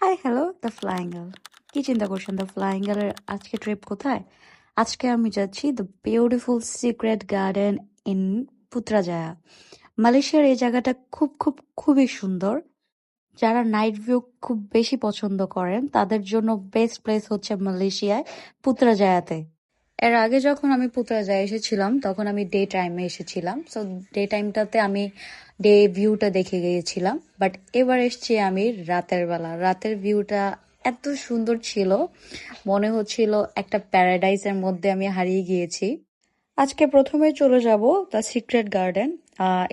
Hi hello the flying girl. কি চিন্তা করছেন দ্য ফ্লাইং গার্লের আজকে ট্রিপ কোথায়? আজকে আমি যাচ্ছি the beautiful secret garden in Putrajaya. মালয়েশিয়ার এই জায়গাটা খুবই সুন্দর। যারা নাইট ভিউ খুব বেশি পছন্দ করেন তাদের জন্য বেস্ট প্লেস হচ্ছে মালয়েশিয়ায় পুত্রাজায়াতে। এর আগে যখন আমি পুত্রাজায়া এসেছিলাম তখন আমি ডে টাইমে এসেছিলাম, সো ডে টাইমটাতে আমি ডে ভিউটা দেখে গিয়েছিলাম। বাট এবার এসছি আমি রাতের বেলা। রাতের ভিউটা এত সুন্দর ছিল, মনে হচ্ছিল একটা প্যারাডাইসের মধ্যে আমি হারিয়ে গিয়েছি। আজকে প্রথমে চলে যাব দ্য সিক্রেট গার্ডেন।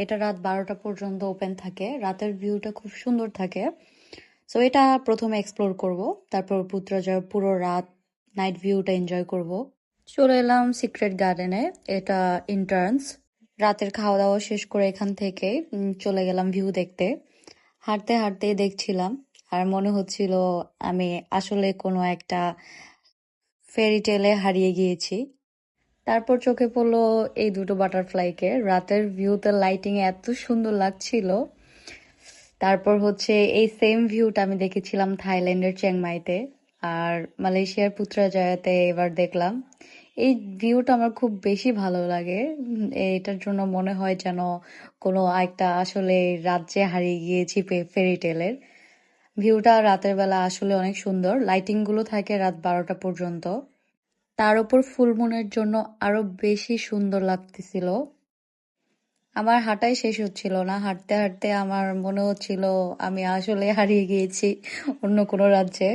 এটা রাত 12টা পর্যন্ত ওপেন থাকে। রাতের ভিউটা খুব সুন্দর থাকে, সো এটা প্রথমে এক্সপ্লোর করব। তারপর পুত্রজয় পুরো রাত নাইট ভিউটা এনজয় করব। চলে এলাম সিক্রেট গার্ডেনে। এটা এন্ট্রান্স। রাতের খাওয়া দাওয়া শেষ করে এখান থেকে চলে গেলাম ভিউ দেখতে। হাঁটতে হাঁটতে দেখছিলাম আর মনে হচ্ছিল আমি আসলে কোনো একটা ফেরি টেলে হারিয়ে গিয়েছি। তারপর চোখে পড়লো এই দুটো বাটারফ্লাইকে। রাতের ভিউতে লাইটিং এত সুন্দর লাগছিল। তারপর হচ্ছে এই সেম ভিউটা আমি দেখেছিলাম থাইল্যান্ডের চিংমাইতে, আর মালয়েশিয়ার পুত্রাজায়াতে এবার দেখলাম। এই ভিউটা আমার খুব বেশি ভালো লাগে। এটার জন্য মনে হয় যেন কোনো একটা আসলে রাজ্যে হারিয়ে গিয়েছি ফেরি টেলের। ভিউটা রাতের বেলা আসলে অনেক সুন্দর। লাইটিং গুলো থাকে রাত 12টা পর্যন্ত। তার উপর ফুল মুনের জন্য আরো বেশি সুন্দর লাগতেছিল। আমার হাঁটাই শেষ হচ্ছিল না। হাঁটতে হাঁটতে আমার মনে হচ্ছিল আমি আসলে হারিয়ে গিয়েছি অন্য কোনো রাজ্যে।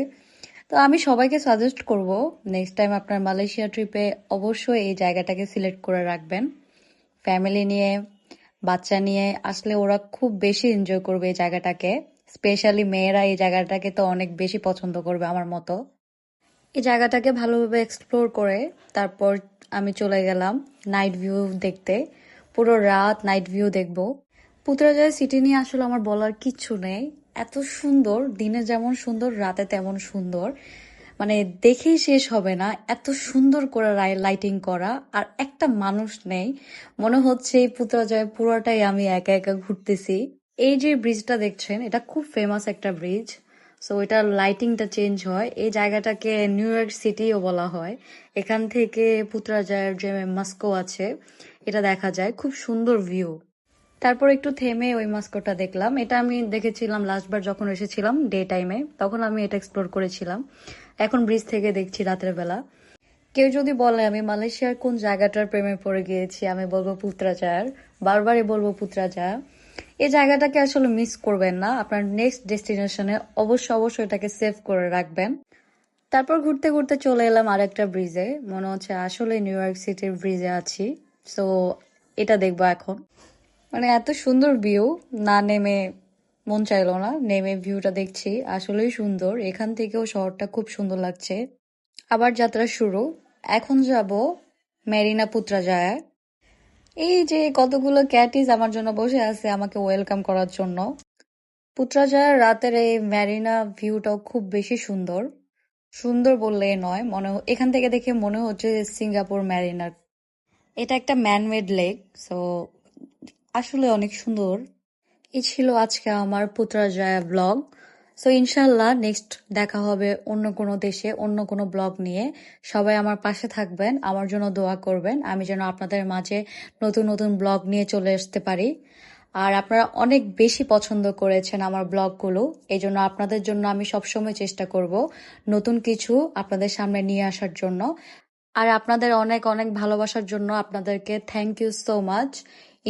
তো আমি সবাইকে সাজেস্ট করব, নেক্সট টাইম আপনার মালয়েশিয়া ট্রিপে অবশ্যই এই জায়গাটাকে সিলেক্ট করে রাখবেন। ফ্যামিলি নিয়ে, বাচ্চা নিয়ে আসলে ওরা খুব বেশি এনজয় করবে এই জায়গাটাকে। স্পেশালি মেয়েরা এই জায়গাটাকে তো অনেক বেশি পছন্দ করবে আমার মতো। এই জায়গাটাকে ভালোভাবে এক্সপ্লোর করে তারপর আমি চলে গেলাম নাইট ভিউ দেখতে। পুরো রাত নাইট ভিউ দেখবো। পুত্রাজয় সিটি নিয়ে আসলে আমার বলার কিচ্ছু নেই। এত সুন্দর, দিনে যেমন সুন্দর রাতে তেমন সুন্দর। মানে দেখেই শেষ হবে না, এত সুন্দর করে লাইটিং করা। আর একটা মানুষ নেই, মনে হচ্ছে এই পুত্রাজয় পুরোটাই আমি একা একা ঘুরতেছি। এই যে ব্রিজটা দেখছেন এটা খুব ফেমাস একটা ব্রিজ। সো এটার লাইটিংটা চেঞ্জ হয়। এই জায়গাটাকে নিউ ইয়র্ক সিটিও বলা হয়। এখান থেকে পুত্রাজয়ের যে মাস্কো আছে এটা দেখা যায়, খুব সুন্দর ভিউ। তারপর একটু থেমে ওই মাস্কোটা দেখলাম। এটা আমি দেখেছিলাম লাস্টবার যখন এসেছিলাম ডে টাইমে, তখন আমি এটা এক্সপ্লোর করেছিলাম। এখন ব্রিজ থেকে দেখছি রাতের বেলা। কেউ যদি বলে আমি মালয়েশিয়ার কোন জায়গাটার প্রেমে পড়ে গিয়েছি, আমি বলবো পুত্রাজায়ার। বারবারই বলবো পুত্রাজায়া। এই জায়গাটাকে আসলে মিস করবেন না। আপনার নেক্সট ডেস্টিনেশনে অবশ্যই এটাকে সেভ করে রাখবেন। তারপর ঘুরতে ঘুরতে চলে এলাম আরেকটা ব্রিজে। মনে হচ্ছে আসলে নিউ ইয়র্ক সিটির ব্রিজে আছি। সো এটা দেখবো এখন। মানে এত সুন্দর ভিউ, না নেমে মন চাইলো না। নেমে ভিউটা দেখছি, আসলেই সুন্দর। এখান থেকেও শহরটা খুব সুন্দর লাগছে। আবার যাত্রা শুরু। এখন যাব মেরিনা পুত্রাজায়ায়। এই যে কতগুলো ক্যাটিস আমার জন্য বসে আছে আমাকে ওয়েলকাম করার জন্য। পুত্রাজায়ার রাতের এই মেরিনা ভিউটাও খুব বেশি সুন্দর। সুন্দর বললে নয়, এখান থেকে দেখে মনে হচ্ছে সিঙ্গাপুর মেরিনার। এটা একটা ম্যানমেড লেক, সো আসলে অনেক সুন্দর। এই ছিল আজকে আমার পুত্রাজায়া ব্লগ। সো ইনশাল্লাহ নেক্সট দেখা হবে অন্য কোনো দেশে অন্য কোনো ব্লগ নিয়ে। সবাই আমার পাশে থাকবেন, আমার জন্য দোয়া করবেন, আমি যেন আপনাদের মাঝে নতুন নতুন ব্লগ নিয়ে চলে আসতে পারি। আর আপনারা অনেক বেশি পছন্দ করেছেন আমার ব্লগগুলো, এই জন্য আপনাদের জন্য আমি সবসময় চেষ্টা করব নতুন কিছু আপনাদের সামনে নিয়ে আসার জন্য। আর আপনাদের অনেক অনেক ভালোবাসার জন্য আপনাদেরকে থ্যাংক ইউ সো মাচ।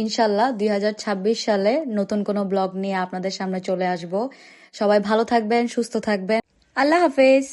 ইনশাল্লাহ 2026 সালে নতুন কোনো ব্লগ নিয়ে আপনাদের সামনে চলে আসব। সবাই ভালো থাকবেন, সুস্থ থাকবেন। আল্লাহ হাফেজ।